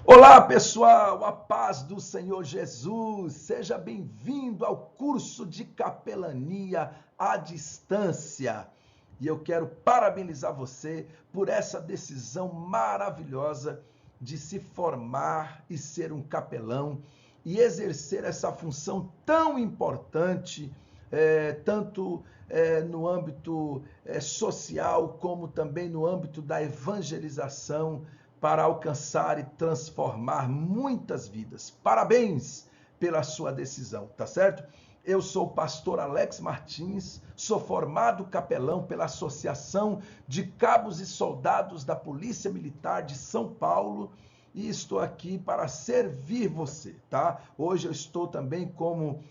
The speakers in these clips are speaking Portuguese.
Olá, pessoal, a paz do Senhor Jesus. Seja bem-vindo ao curso de capelania à distância. E eu quero parabenizar você por essa decisão maravilhosa de se formar e ser um capelão e exercer essa função tão importante, tanto no âmbito social, como também no âmbito da evangelização, para alcançar e transformar muitas vidas. Parabéns pela sua decisão, tá certo? Eu sou o pastor Alex Martins, sou formado capelão pela Associação de Cabos e Soldados da Polícia Militar de São Paulo e estou aqui para servir você, tá? Hoje eu estou também como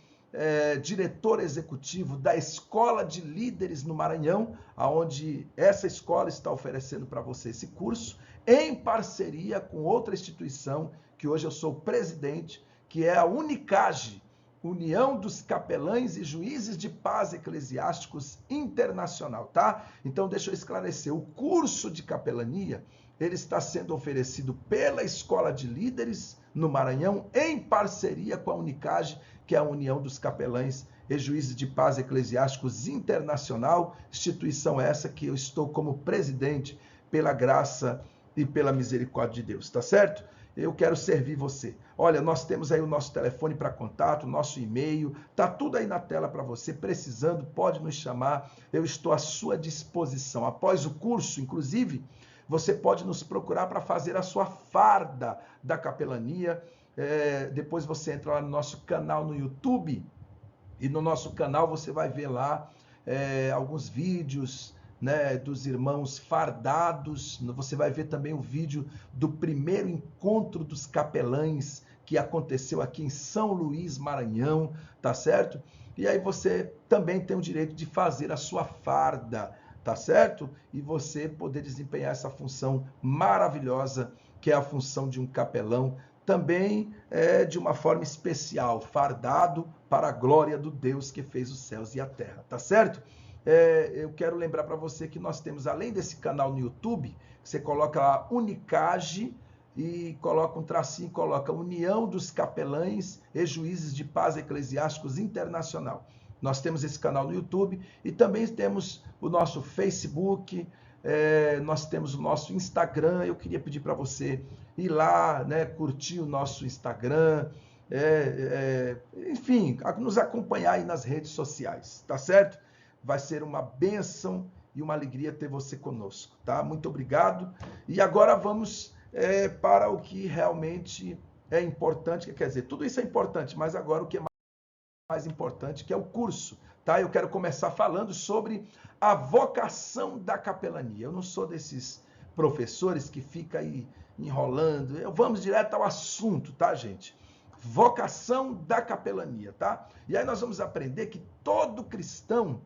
diretor executivo da Escola de Líderes no Maranhão, onde essa escola está oferecendo para você esse curso, em parceria com outra instituição, que hoje eu sou presidente, que é a Unicage, União dos Capelães e Juízes de Paz Eclesiásticos Internacional, tá? Então, deixa eu esclarecer, o curso de capelania, ele está sendo oferecido pela Escola de Líderes no Maranhão, em parceria com a Unicage, que é a União dos Capelães e Juízes de Paz Eclesiásticos Internacional, instituição essa que eu estou como presidente pela graça e pela misericórdia de Deus, tá certo? Eu quero servir você. Olha, nós temos aí o nosso telefone para contato, nosso e-mail, tá tudo aí na tela para você. Precisando, pode nos chamar. Eu estou à sua disposição. Após o curso, inclusive, você pode nos procurar para fazer a sua farda da capelania. Depois você entra lá no nosso canal no YouTube e no nosso canal você vai ver lá alguns vídeos, né, dos irmãos fardados. Você vai ver também o vídeo do primeiro encontro dos capelães que aconteceu aqui em São Luís, Maranhão, tá certo? E aí você também tem o direito de fazer a sua farda, tá certo? E você poder desempenhar essa função maravilhosa que é a função de um capelão, também de uma forma especial, fardado para a glória do Deus que fez os céus e a terra, tá certo? Eu quero lembrar para você que nós temos, além desse canal no YouTube, você coloca lá Unicage e coloca um tracinho, coloca União dos Capelães e Juízes de Paz Eclesiásticos Internacional. Nós temos esse canal no YouTube e também temos o nosso Facebook, nós temos o nosso Instagram. Eu queria pedir para você ir lá, né, curtir o nosso Instagram, enfim, nos acompanhar aí nas redes sociais, tá certo? Vai ser uma bênção e uma alegria ter você conosco, tá? Muito obrigado. E agora vamos para o que realmente é importante, quer dizer, tudo isso é importante, mas agora o que é mais importante, que é o curso, tá? Eu quero começar falando sobre a vocação da capelania. Eu não sou desses professores que fica aí enrolando. Vamos direto ao assunto, tá, gente? Vocação da capelania, tá? E aí nós vamos aprender que todo cristão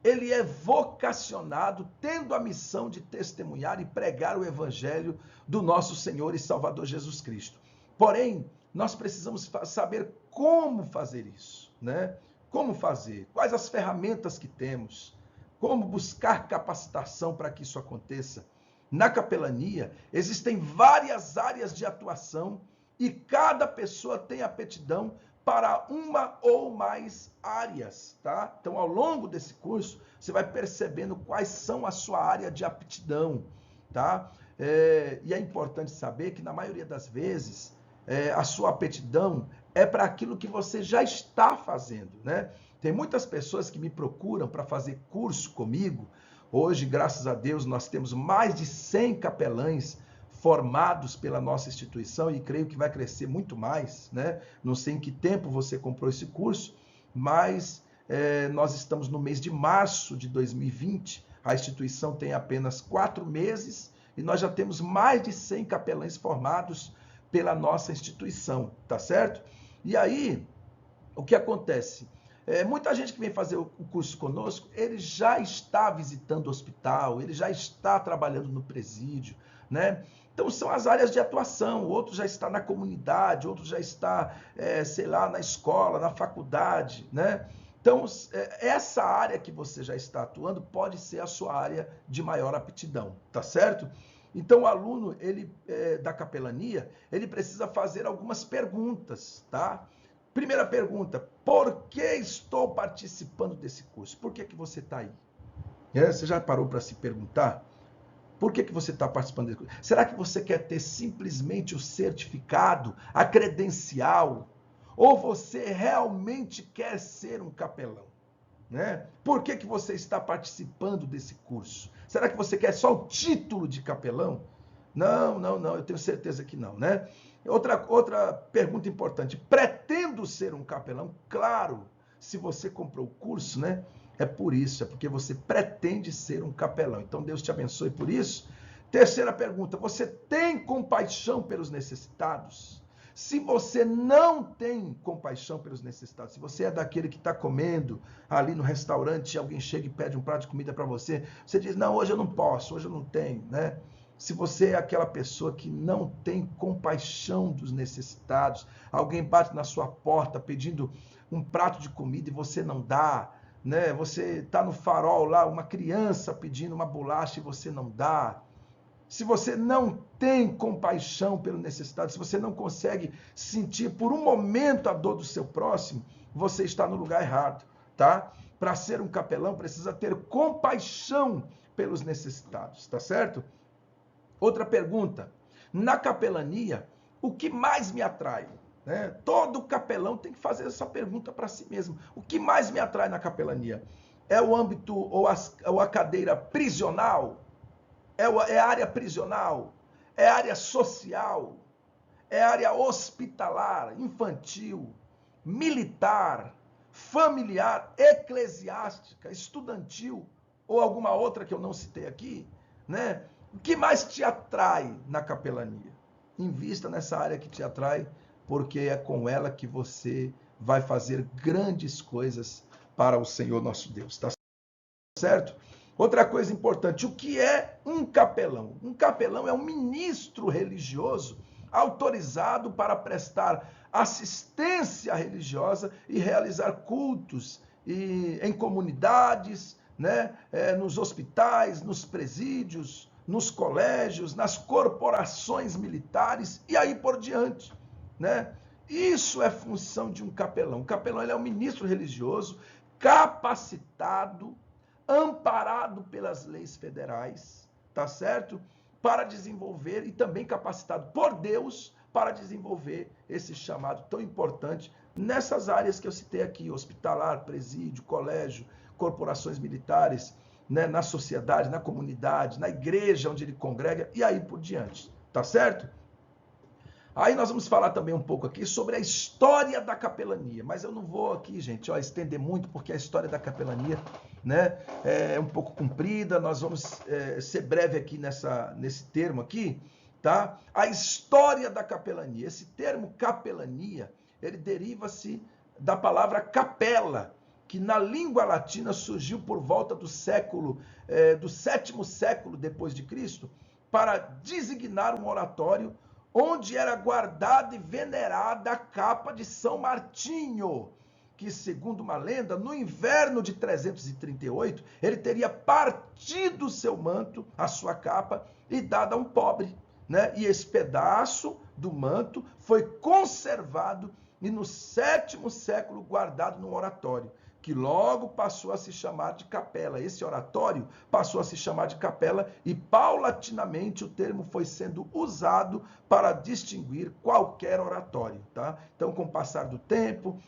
ele é vocacionado, tendo a missão de testemunhar e pregar o evangelho do nosso Senhor e Salvador Jesus Cristo. Porém, nós precisamos saber como fazer isso, né? Como fazer? Quais as ferramentas que temos? Como buscar capacitação para que isso aconteça? Na capelania, existem várias áreas de atuação e cada pessoa tem aptidão para uma ou mais áreas, tá? Então, ao longo desse curso, você vai percebendo quais são a sua área de aptidão, tá? E é importante saber que, na maioria das vezes, a sua aptidão é para aquilo que você já está fazendo, né? Tem muitas pessoas que me procuram para fazer curso comigo. Hoje, graças a Deus, nós temos mais de 100 capelães formados pela nossa instituição e creio que vai crescer muito mais, né? Não sei em que tempo você comprou esse curso, mas nós estamos no mês de março de 2020, a instituição tem apenas 4 meses e nós já temos mais de 100 capelães formados pela nossa instituição, tá certo? E aí, o que acontece? Muita gente que vem fazer o curso conosco, ele já está visitando o hospital, ele já está trabalhando no presídio, né? Então, são as áreas de atuação. Outro já está na comunidade, outro já está, sei lá, na escola, na faculdade, né? Então, essa área que você já está atuando pode ser a sua área de maior aptidão, tá certo? Então, o aluno da capelania, ele precisa fazer algumas perguntas, tá? Primeira pergunta, por que estou participando desse curso? Por que você está aí? Você já parou para se perguntar? Por que você está participando desse curso? Será que você quer ter simplesmente o certificado, a credencial? Ou você realmente quer ser um capelão? Né? Por que você está participando desse curso? Será que você quer só o título de capelão? Não, eu tenho certeza que não, né? Outra pergunta importante. Pretendo ser um capelão? Claro, se você comprou o curso, né? É por isso, é porque você pretende ser um capelão. Então Deus te abençoe por isso. Terceira pergunta, você tem compaixão pelos necessitados? Se você não tem compaixão pelos necessitados, se você é daquele que está comendo ali no restaurante e alguém chega e pede um prato de comida para você, você diz, não, hoje eu não posso, hoje eu não tenho, né? Se você é aquela pessoa que não tem compaixão dos necessitados, alguém bate na sua porta pedindo um prato de comida e você não dá, né? Você está no farol lá, uma criança pedindo uma bolacha e você não dá. Se você não tem compaixão pelo necessitado, se você não consegue sentir por um momento a dor do seu próximo, você está no lugar errado, tá? Para ser um capelão, precisa ter compaixão pelos necessitados, tá certo? Outra pergunta. Na capelania, o que mais me atrai? Né? Todo capelão tem que fazer essa pergunta para si mesmo. O que mais me atrai na capelania? É o âmbito ou a cadeira prisional? É a área prisional? É a área social? É a área hospitalar, infantil, militar, familiar, eclesiástica, estudantil ou alguma outra que eu não citei aqui, né? O que mais te atrai na capelania? Invista nessa área que te atrai, porque é com ela que você vai fazer grandes coisas para o Senhor nosso Deus, tá certo? Outra coisa importante, o que é um capelão? Um capelão é um ministro religioso autorizado para prestar assistência religiosa e realizar cultos em comunidades, né? Nos hospitais, nos presídios, nos colégios, nas corporações militares e aí por diante, né? Isso é função de um capelão. O capelão ele é um ministro religioso capacitado, amparado pelas leis federais, tá certo? Para desenvolver e também capacitado por Deus para desenvolver esse chamado tão importante nessas áreas que eu citei aqui, hospitalar, presídio, colégio, corporações militares, né, na sociedade, na comunidade, na igreja onde ele congrega e aí por diante, tá certo? Aí nós vamos falar também um pouco aqui sobre a história da capelania, mas eu não vou aqui, gente, estender muito, porque a história da capelania, né, é um pouco comprida, nós vamos ser breve aqui nesse termo aqui, tá? A história da capelania, esse termo capelania, ele deriva-se da palavra capela, que na língua latina surgiu por volta do sétimo século depois de Cristo, para designar um oratório onde era guardada e venerada a capa de São Martinho, que, segundo uma lenda, no inverno de 338, ele teria partido o seu manto, a sua capa, e dado a um pobre, né? E esse pedaço do manto foi conservado e no sétimo século guardado no oratório, que logo passou a se chamar de capela. Esse oratório passou a se chamar de capela e, paulatinamente, o termo foi sendo usado para distinguir qualquer oratório, tá? Então, com o passar do tempo,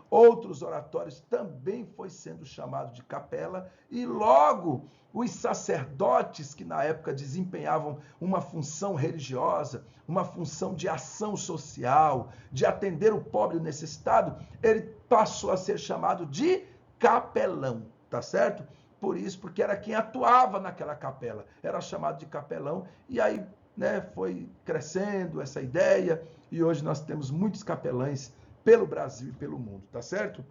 outros oratórios também foi sendo chamado de capela e logo os sacerdotes que na época desempenhavam uma função religiosa, uma função de ação social, de atender o pobre e o necessitado, ele passou a ser chamado de capelão, tá certo? Por isso, porque era quem atuava naquela capela, era chamado de capelão, e aí, né, foi crescendo essa ideia, e hoje nós temos muitos capelães pelo Brasil e pelo mundo, tá certo?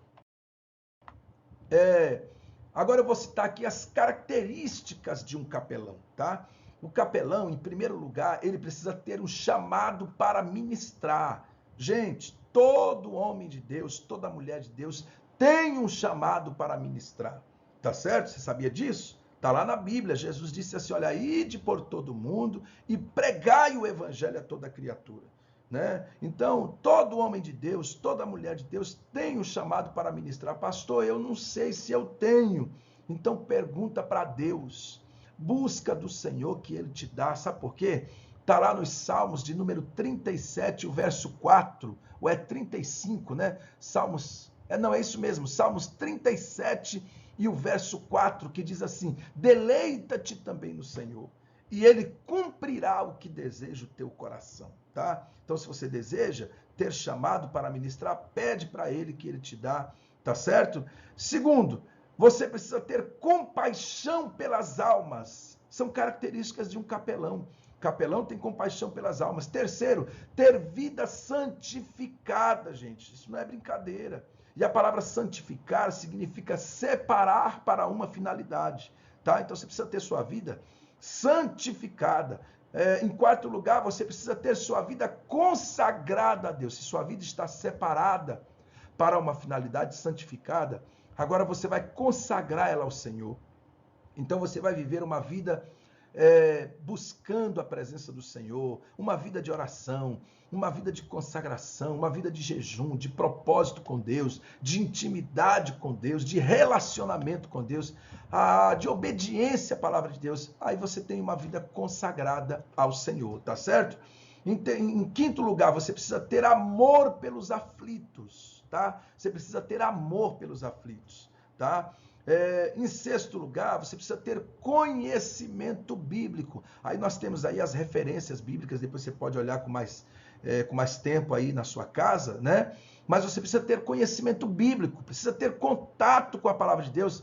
Agora eu vou citar aqui as características de um capelão, tá? O capelão, em primeiro lugar, ele precisa ter um chamado para ministrar. Gente, todo homem de Deus, toda mulher de Deus tem um chamado para ministrar, tá certo? Você sabia disso? Está lá na Bíblia, Jesus disse assim, olha, ide por todo mundo e pregai o evangelho a toda criatura. Né? Então, todo homem de Deus, toda mulher de Deus tem um chamado para ministrar. Pastor, eu não sei se eu tenho. Então, pergunta para Deus. Busca do Senhor que Ele te dá. Sabe por quê? Está lá nos Salmos de número 37, o verso 4, ou é 35, né? Salmos, não, é isso mesmo, Salmos 37 e o verso 4, que diz assim, deleita-te também no Senhor, e Ele cumprirá o que deseja o teu coração, tá? Então, se você deseja ter chamado para ministrar, pede para Ele que Ele te dá, tá certo? Segundo, você precisa ter compaixão pelas almas, são características de um capelão. Capelão tem compaixão pelas almas. Terceiro, ter vida santificada, gente. Isso não é brincadeira. E a palavra santificar significa separar para uma finalidade, tá? Então você precisa ter sua vida santificada. Em quarto lugar, você precisa ter sua vida consagrada a Deus. Se sua vida está separada para uma finalidade santificada, agora você vai consagrar ela ao Senhor. Então você vai viver uma vida buscando a presença do Senhor, uma vida de oração, uma vida de consagração, uma vida de jejum, de propósito com Deus, de intimidade com Deus, de relacionamento com Deus, de obediência à palavra de Deus. Aí você tem uma vida consagrada ao Senhor, tá certo? Em quinto lugar, você precisa ter amor pelos aflitos, tá? Você precisa ter amor pelos aflitos, tá? Em sexto lugar, você precisa ter conhecimento bíblico. Aí nós temos aí as referências bíblicas, depois você pode olhar com mais tempo aí na sua casa, né? Mas você precisa ter conhecimento bíblico, precisa ter contato com a palavra de Deus.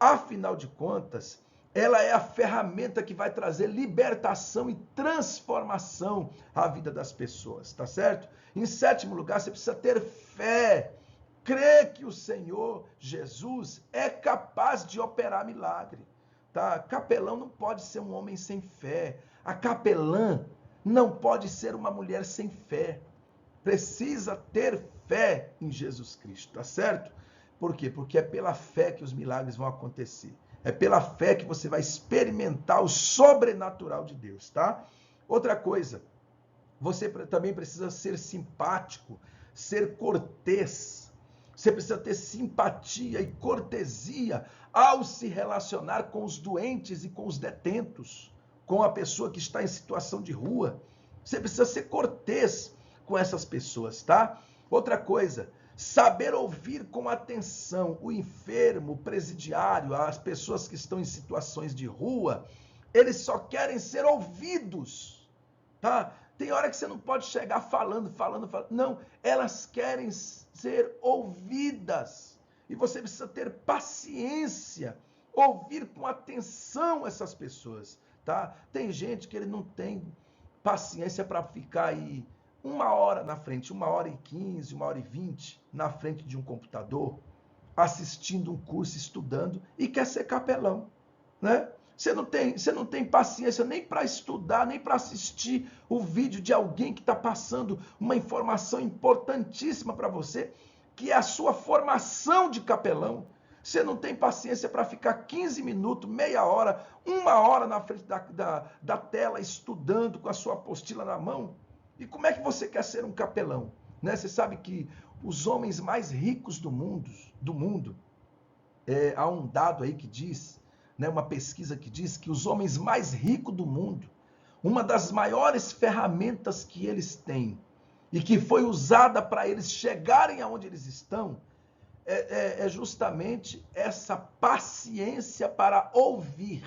Afinal de contas, ela é a ferramenta que vai trazer libertação e transformação à vida das pessoas, tá certo? Em sétimo lugar, você precisa ter fé. Crê que o Senhor Jesus é capaz de operar milagre, tá? Capelão não pode ser um homem sem fé. A capelã não pode ser uma mulher sem fé. Precisa ter fé em Jesus Cristo, tá certo? Por quê? Porque é pela fé que os milagres vão acontecer. É pela fé que você vai experimentar o sobrenatural de Deus, tá? Outra coisa, você também precisa ser simpático, ser cortês. Você precisa ter simpatia e cortesia ao se relacionar com os doentes e com os detentos, com a pessoa que está em situação de rua. Você precisa ser cortês com essas pessoas, tá? Outra coisa, saber ouvir com atenção o enfermo, o presidiário, as pessoas que estão em situações de rua, eles só querem ser ouvidos, tá? Tem hora que você não pode chegar falando. Não, elas querem ser ouvidas. E você precisa ter paciência, ouvir com atenção essas pessoas, tá? Tem gente que ele não tem paciência para ficar aí 1 hora na frente, 1h15, 1h20 na frente de um computador, assistindo um curso, estudando, e quer ser capelão, né? Você não tem paciência nem para estudar, nem para assistir o vídeo de alguém que está passando uma informação importantíssima para você, que é a sua formação de capelão. Você não tem paciência para ficar 15 minutos, meia hora, 1 hora na frente da tela estudando com a sua apostila na mão. E como é que você quer ser um capelão? Né? Você sabe que os homens mais ricos do mundo, há um dado aí que diz, né, uma pesquisa que diz que os homens mais ricos do mundo, uma das maiores ferramentas que eles têm e que foi usada para eles chegarem aonde eles estão, é justamente essa paciência para ouvir.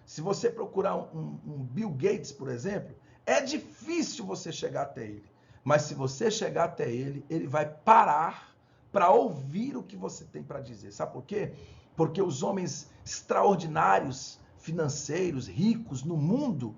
Se você procurar um Bill Gates, por exemplo, é difícil você chegar até ele. Mas se você chegar até ele, ele vai parar para ouvir o que você tem para dizer. Sabe por quê? Porque os homens extraordinários, financeiros, ricos no mundo,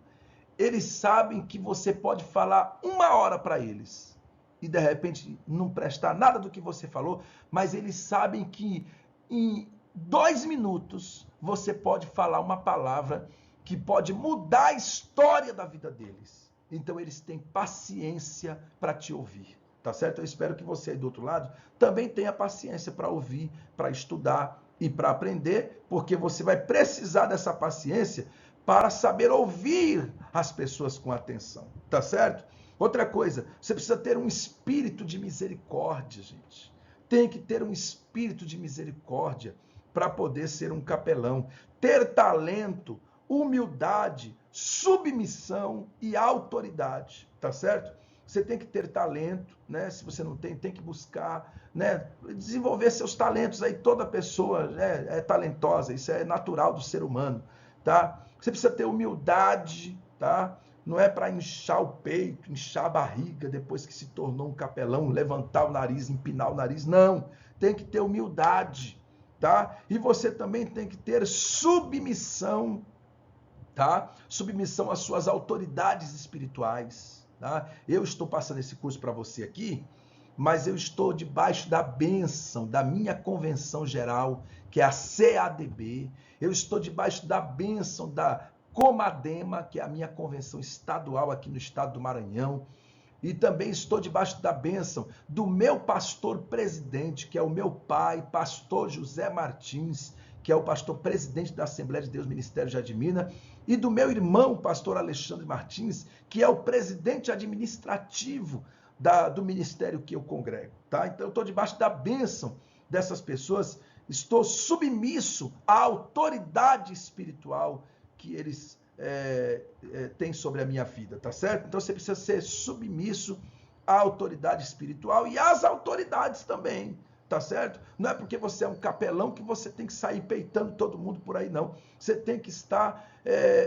eles sabem que você pode falar 1 hora para eles e de repente não prestar nada do que você falou, mas eles sabem que em 2 minutos você pode falar uma palavra que pode mudar a história da vida deles. Então eles têm paciência para te ouvir, tá certo? Eu espero que você aí do outro lado também tenha paciência para ouvir, para estudar, e para aprender, porque você vai precisar dessa paciência para saber ouvir as pessoas com atenção, tá certo? Outra coisa, você precisa ter um espírito de misericórdia, gente. Tem que ter um espírito de misericórdia para poder ser um capelão. Ter talento, humildade, submissão e autoridade, tá certo? Você tem que ter talento, né? Se você não tem, tem que buscar, né? Desenvolver seus talentos aí. Toda pessoa é talentosa, isso é natural do ser humano, tá? Você precisa ter humildade, tá? Não é para inchar o peito, inchar a barriga depois que se tornou um capelão, levantar o nariz, empinar o nariz. Não, tem que ter humildade, tá? E você também tem que ter submissão, tá? Submissão às suas autoridades espirituais, tá? Eu estou passando esse curso para você aqui, mas eu estou debaixo da bênção da minha convenção geral, que é a CADB. Eu estou debaixo da bênção da Comadema, que é a minha convenção estadual aqui no estado do Maranhão. E também estou debaixo da bênção do meu pastor presidente, que é o meu pai, pastor José Martins, que é o pastor presidente da Assembleia de Deus Ministério Jardim Mina, e do meu irmão, pastor Alexandre Martins, que é o presidente administrativo do ministério que eu congrego, tá? Então eu estou debaixo da bênção dessas pessoas, estou submisso à autoridade espiritual que eles têm sobre a minha vida, tá certo? Então você precisa ser submisso à autoridade espiritual e às autoridades também, tá certo? Não é porque você é um capelão que você tem que sair peitando todo mundo por aí, não. Você tem que estar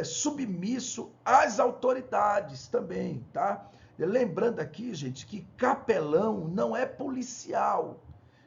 submisso às autoridades também, tá? Lembrando aqui, gente, que capelão não é policial,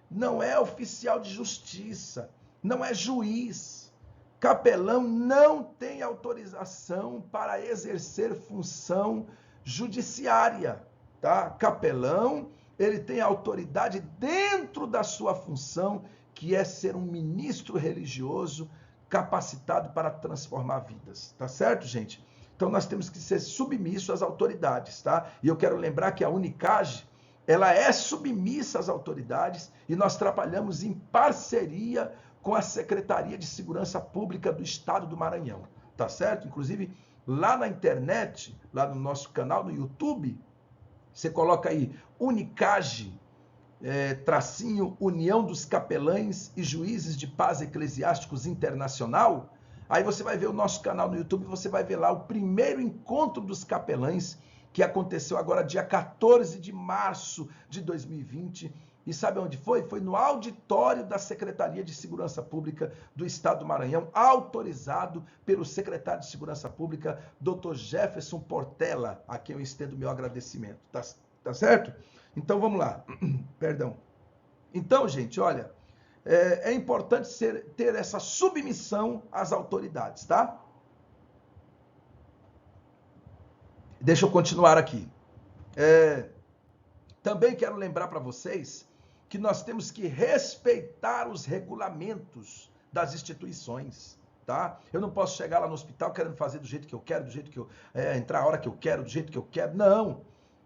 não é oficial de justiça, não é juiz. Capelão não tem autorização para exercer função judiciária, tá? Capelão, ele tem autoridade dentro da sua função, que é ser um ministro religioso capacitado para transformar vidas, tá certo, gente? Então nós temos que ser submissos às autoridades, tá? E eu quero lembrar que a Unicage, ela é submissa às autoridades e nós trabalhamos em parceria com a Secretaria de Segurança Pública do Estado do Maranhão, tá certo? Inclusive, lá na internet, lá no nosso canal no YouTube, você coloca aí Unicage, tracinho União dos Capelães e Juízes de Paz Eclesiásticos Internacional. Aí você vai ver o nosso canal no YouTube, você vai ver lá o primeiro encontro dos capelães, que aconteceu agora dia 14 de março de 2020. E sabe onde foi? Foi no auditório da Secretaria de Segurança Pública do Estado do Maranhão, autorizado pelo secretário de Segurança Pública, Dr. Jefferson Portela, a quem eu estendo meu agradecimento. Tá certo? Então vamos lá. Perdão. Então, gente, olha, é importante ter essa submissão às autoridades, tá? Deixa eu continuar aqui. Também quero lembrar para vocês que nós temos que respeitar os regulamentos das instituições, tá? Eu não posso chegar lá no hospital querendo fazer do jeito que eu quero, do jeito que eu entrar a hora que eu quero, do jeito que eu quero. Não.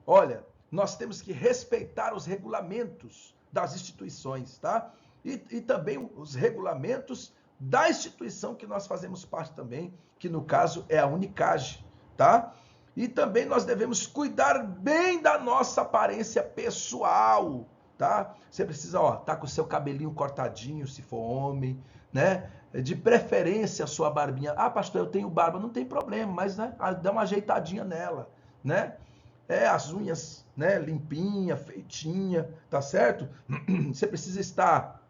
Olha, nós temos que respeitar os regulamentos das instituições, tá? E também os regulamentos da instituição que nós fazemos parte também, que no caso é a Unicage, tá? E também nós devemos cuidar bem da nossa aparência pessoal, tá? Você precisa, tá com o seu cabelinho cortadinho, se for homem, né? De preferência a sua barbinha. Ah, pastor, eu tenho barba, não tem problema, mas né, dá uma ajeitadinha nela, né? As unhas, né, limpinha, feitinha, tá certo? Você precisa estar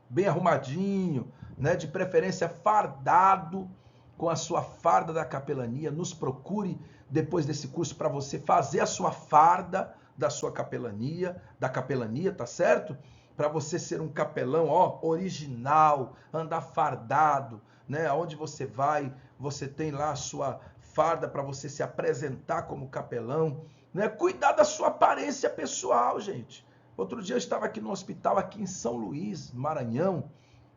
bem arrumadinho, né? De preferência fardado, com a sua farda da capelania. Nos procure depois desse curso para você fazer a sua farda da sua capelania, tá certo? Para você ser um capelão, original, andar fardado, né? Aonde você vai, você tem lá a sua farda para você se apresentar como capelão, né? Cuidar da sua aparência pessoal, gente. Outro dia eu estava aqui no hospital, aqui em São Luís, Maranhão,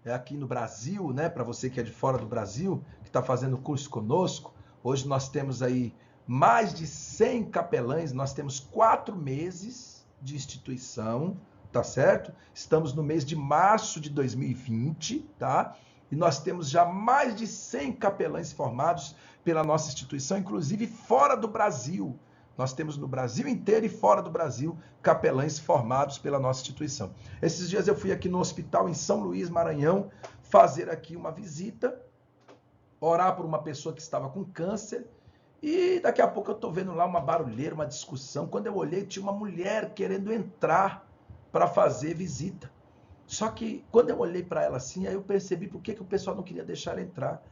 aqui no Brasil, né? Para você que é de fora do Brasil, que está fazendo curso conosco, hoje nós temos aí mais de 100 capelães, nós temos 4 meses de instituição, tá certo? Estamos no mês de março de 2020, tá? E nós temos já mais de 100 capelães formados pela nossa instituição, inclusive fora do Brasil. Nós temos no Brasil inteiro e fora do Brasil capelães formados pela nossa instituição. Esses dias eu fui aqui no hospital em São Luís, Maranhão, fazer aqui uma visita, orar por uma pessoa que estava com câncer, e daqui a pouco eu estou vendo lá uma barulheira, uma discussão. Quando eu olhei, tinha uma mulher querendo entrar para fazer visita. Só que quando eu olhei para ela assim, aí eu percebi por que o pessoal não queria deixar ela entrar.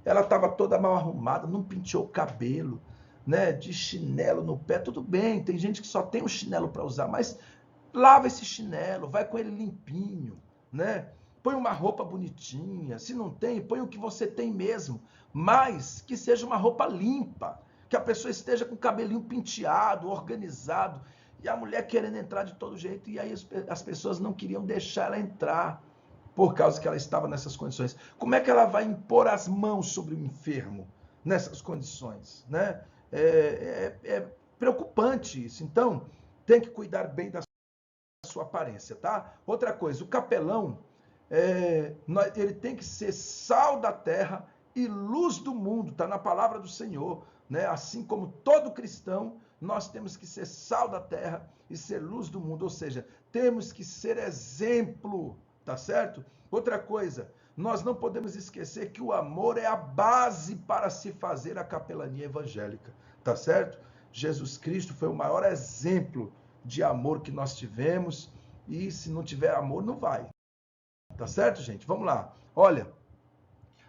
Ela estava toda mal arrumada, não penteou o cabelo, né, de chinelo no pé. Tudo bem, tem gente que só tem um chinelo para usar, mas lava esse chinelo, vai com ele limpinho, né? Põe uma roupa bonitinha. Se não tem, põe o que você tem mesmo, mas que seja uma roupa limpa, que a pessoa esteja com o cabelinho penteado, organizado. E a mulher querendo entrar de todo jeito, e aí as pessoas não queriam deixar ela entrar, por causa que ela estava nessas condições. Como é que ela vai impor as mãos sobre o enfermo nessas condições, né? É preocupante isso. Então, tem que cuidar bem da sua aparência, tá? Outra coisa, o capelão, ele tem que ser sal da terra e luz do mundo, tá na palavra do Senhor, né? Assim como todo cristão, nós temos que ser sal da terra e ser luz do mundo, ou seja, temos que ser exemplo, tá certo? Outra coisa, nós não podemos esquecer que o amor é a base para se fazer a capelania evangélica, tá certo? Jesus Cristo foi o maior exemplo de amor que nós tivemos, e se não tiver amor, não vai. Tá certo, gente? Vamos lá. Olha,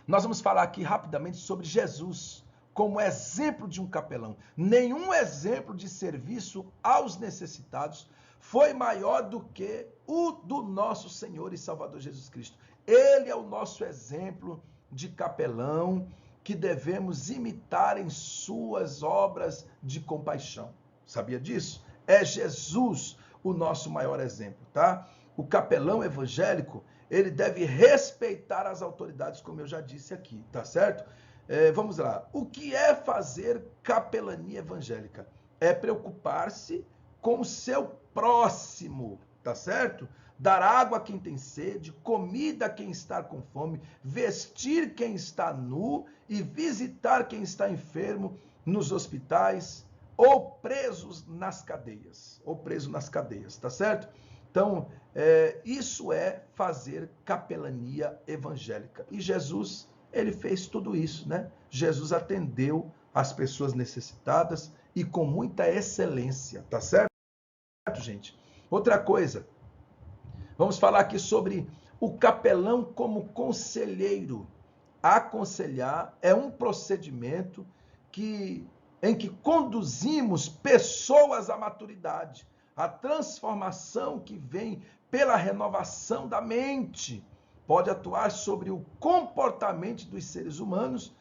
nós vamos falar aqui rapidamente sobre Jesus como exemplo de um capelão. Nenhum exemplo de serviço aos necessitados foi maior do que o do nosso Senhor e Salvador Jesus Cristo. Ele é o nosso exemplo de capelão que devemos imitar em suas obras de compaixão. Sabia disso? É Jesus o nosso maior exemplo, tá? O capelão evangélico, ele deve respeitar as autoridades, como eu já disse aqui, tá certo? Vamos lá. O que é fazer capelania evangélica? É preocupar-se com o seu próximo, tá certo? Dar água a quem tem sede, comida a quem está com fome, vestir quem está nu e visitar quem está enfermo nos hospitais ou presos nas cadeias, tá certo? Então, isso é fazer capelania evangélica. E Jesus, ele fez tudo isso, né? Jesus atendeu as pessoas necessitadas e com muita excelência, tá certo, gente? Outra coisa, vamos falar aqui sobre o capelão como conselheiro. Aconselhar é um procedimento em que conduzimos pessoas à maturidade, a transformação que vem pela renovação da mente. Pode atuar sobre o comportamento dos seres humanos,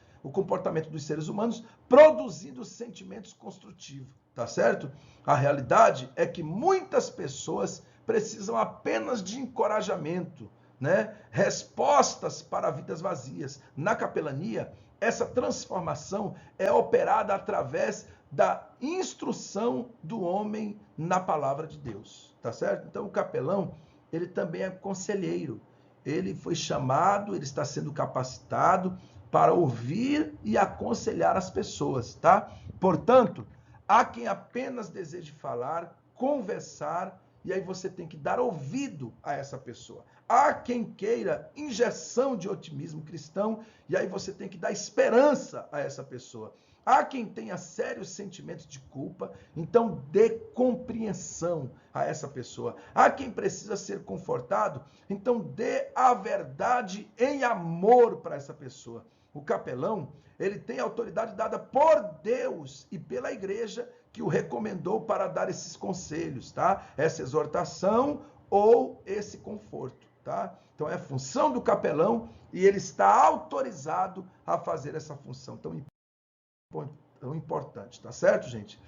produzindo sentimentos construtivos, tá certo? A realidade é que muitas pessoas precisam apenas de encorajamento, né? Respostas para vidas vazias. Na capelania, essa transformação é operada através da instrução do homem na palavra de Deus, tá certo? Então o capelão, ele também é conselheiro. Ele foi chamado, ele está sendo capacitado para ouvir e aconselhar as pessoas, tá? Portanto, há quem apenas deseje falar, conversar, e aí você tem que dar ouvido a essa pessoa. Há quem queira injeção de otimismo cristão, e aí você tem que dar esperança a essa pessoa. Há quem tenha sérios sentimentos de culpa, então dê compreensão a essa pessoa. Há quem precisa ser confortado, então dê a verdade em amor para essa pessoa. O capelão, ele tem autoridade dada por Deus e pela igreja que o recomendou para dar esses conselhos, tá? Essa exortação ou esse conforto, tá? Então é função do capelão e ele está autorizado a fazer essa função tão importante, tá certo, gente?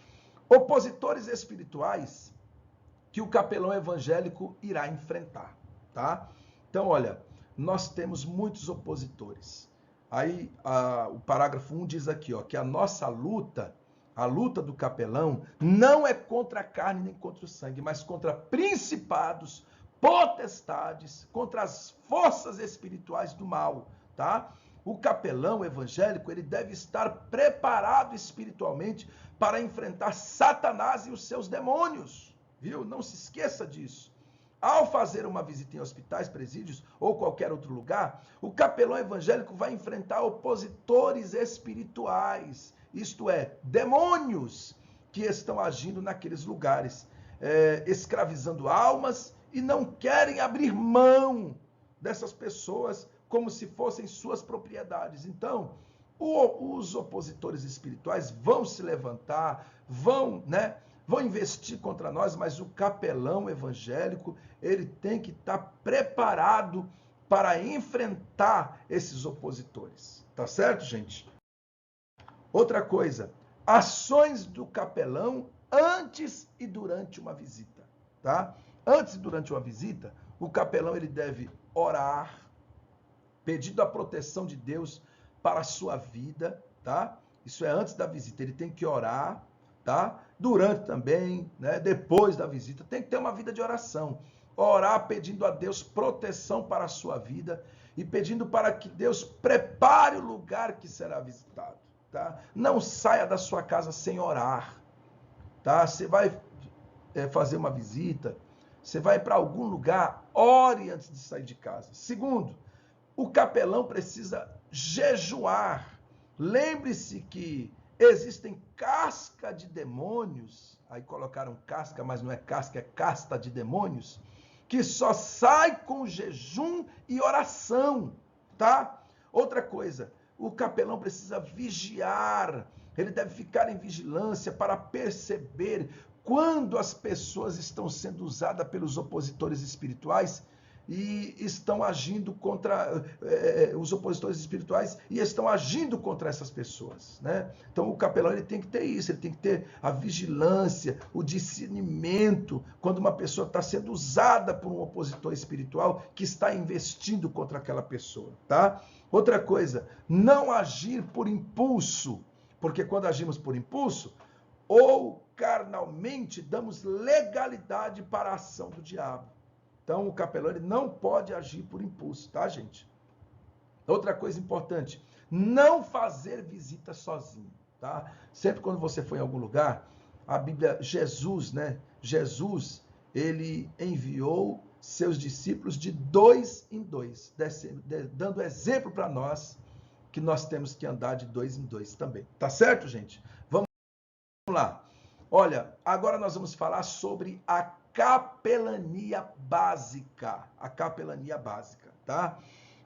Opositores espirituais que o capelão evangélico irá enfrentar, tá? Então, olha, nós temos muitos opositores. Aí, o parágrafo 1 diz aqui, ó, que a nossa luta A luta do capelão não é contra a carne nem contra o sangue, mas contra principados, potestades, contra as forças espirituais do mal, tá? O capelão evangélico, ele deve estar preparado espiritualmente para enfrentar Satanás e os seus demônios, viu? Não se esqueça disso. Ao fazer uma visita em hospitais, presídios ou qualquer outro lugar, o capelão evangélico vai enfrentar opositores espirituais, isto é, demônios que estão agindo naqueles lugares, escravizando almas e não querem abrir mão dessas pessoas como se fossem suas propriedades. Então, os opositores espirituais vão se levantar, vão investir contra nós, mas o capelão evangélico, ele tem que estar preparado para enfrentar esses opositores. Tá certo, gente? Outra coisa, ações do capelão antes e durante uma visita, tá? Antes e durante uma visita, o capelão ele deve orar, pedindo a proteção de Deus para a sua vida, tá? Isso é antes da visita, ele tem que orar, tá? Durante também, né? Depois da visita, tem que ter uma vida de oração. Orar pedindo a Deus proteção para a sua vida e pedindo para que Deus prepare o lugar que será visitado, tá? Não saia da sua casa sem orar, tá? Você vai fazer uma visita, você vai para algum lugar, ore antes de sair de casa. Segundo, o capelão precisa jejuar. Lembre-se que existem casca de demônios, aí colocaram casca, mas não é casca, é casta de demônios, que só sai com jejum e oração, tá? Outra coisa, o capelão precisa vigiar, ele deve ficar em vigilância para perceber quando as pessoas estão sendo usadas pelos opositores espirituais e estão agindo contra os opositores espirituais e estão agindo contra essas pessoas, né? Então o capelão ele tem que ter isso, ele tem que ter a vigilância, o discernimento quando uma pessoa está sendo usada por um opositor espiritual que está investindo contra aquela pessoa, tá? Outra coisa, não agir por impulso, porque quando agimos por impulso ou carnalmente damos legalidade para a ação do diabo. Então, o capelão ele não pode agir por impulso, tá, gente? Outra coisa importante, não fazer visita sozinho, tá? Sempre quando você for em algum lugar, a Bíblia, Jesus, né? Jesus, ele enviou seus discípulos de 2 em 2, dando exemplo para nós que nós temos que andar de 2 em 2 também. Tá certo, gente? Vamos lá. Olha, agora nós vamos falar sobre a capelania básica. A capelania básica, tá?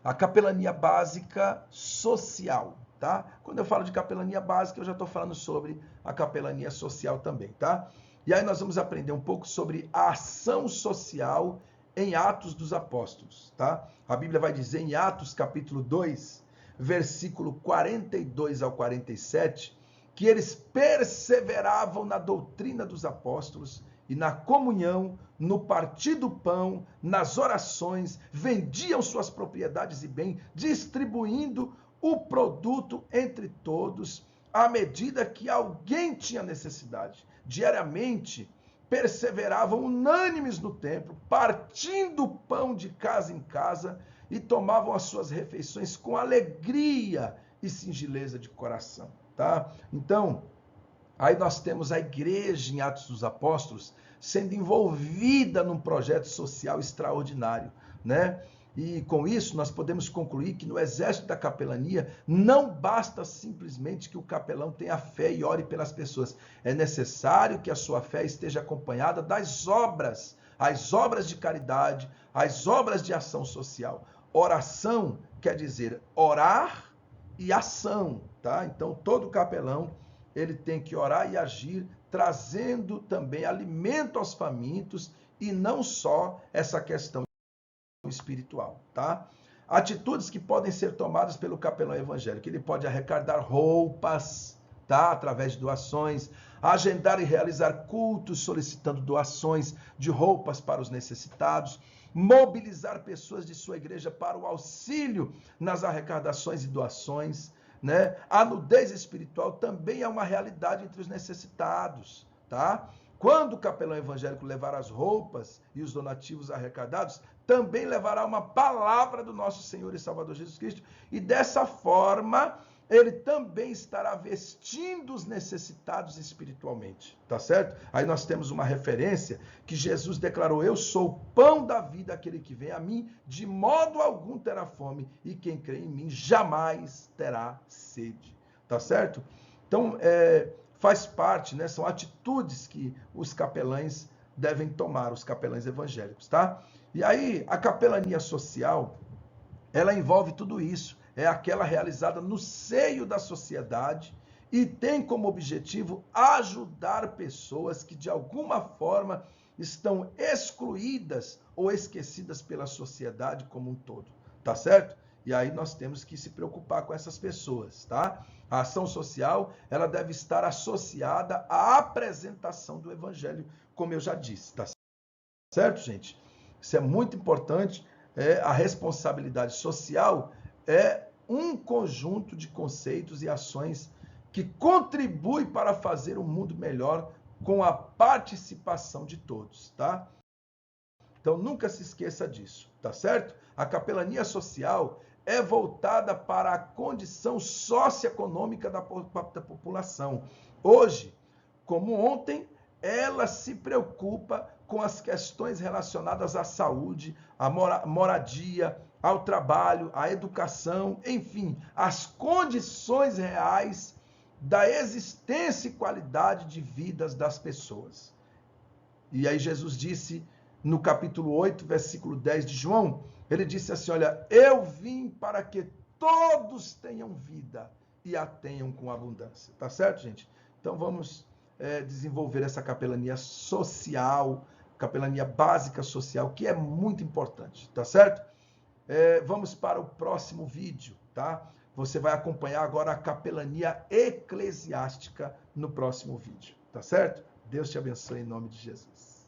A capelania básica social, tá? Quando eu falo de capelania básica, eu já estou falando sobre a capelania social também, tá? E aí nós vamos aprender um pouco sobre a ação social em Atos dos Apóstolos, tá? A Bíblia vai dizer em Atos capítulo 2, versículo 42 ao 47, que eles perseveravam na doutrina dos apóstolos e na comunhão, no partir do pão, nas orações, vendiam suas propriedades e bem, distribuindo o produto entre todos, à medida que alguém tinha necessidade. Diariamente, perseveravam unânimes no templo, partindo o pão de casa em casa e tomavam as suas refeições com alegria e singeleza de coração, tá? Então, aí nós temos a igreja em Atos dos Apóstolos sendo envolvida num projeto social extraordinário, né? E com isso nós podemos concluir que no exército da capelania não basta simplesmente que o capelão tenha fé e ore pelas pessoas. É necessário que a sua fé esteja acompanhada das obras, as obras de caridade, as obras de ação social. Oração quer dizer orar e ação, tá? Então todo capelão ele tem que orar e agir, trazendo também alimento aos famintos e não só essa questão espiritual, tá? Atitudes que podem ser tomadas pelo capelão evangélico. Ele pode arrecadar roupas, tá? Através de doações, agendar e realizar cultos solicitando doações de roupas para os necessitados, mobilizar pessoas de sua igreja para o auxílio nas arrecadações e doações, né? A nudez espiritual também é uma realidade entre os necessitados, tá? Quando o capelão evangélico levar as roupas e os donativos arrecadados, também levará uma palavra do nosso Senhor e Salvador Jesus Cristo, e dessa forma ele também estará vestindo os necessitados espiritualmente, tá certo? Aí nós temos uma referência que Jesus declarou: eu sou o pão da vida, aquele que vem a mim, de modo algum terá fome, e quem crê em mim jamais terá sede, tá certo? Então, faz parte, né? São atitudes que os capelães devem tomar, os capelães evangélicos, tá? E aí, a capelania social, ela envolve tudo isso. É aquela realizada no seio da sociedade e tem como objetivo ajudar pessoas que de alguma forma estão excluídas ou esquecidas pela sociedade como um todo, tá certo? E aí nós temos que se preocupar com essas pessoas, tá? A ação social, ela deve estar associada à apresentação do evangelho, como eu já disse, tá certo, gente? Isso é muito importante. A responsabilidade social é um conjunto de conceitos e ações que contribui para fazer um mundo melhor com a participação de todos, tá? Então nunca se esqueça disso, tá certo? A capelania social é voltada para a condição socioeconômica da população. Hoje, como ontem, ela se preocupa com as questões relacionadas à saúde, à moradia, ao trabalho, à educação, enfim, as condições reais da existência e qualidade de vidas das pessoas. E aí Jesus disse no capítulo 8, versículo 10 de João, ele disse assim: olha, eu vim para que todos tenham vida e a tenham com abundância. Tá certo, gente? Então vamos desenvolver essa capelania social, capelania básica social, que é muito importante, tá certo? Vamos para o próximo vídeo, tá? Você vai acompanhar agora a capelania eclesiástica no próximo vídeo, tá certo? Deus te abençoe em nome de Jesus.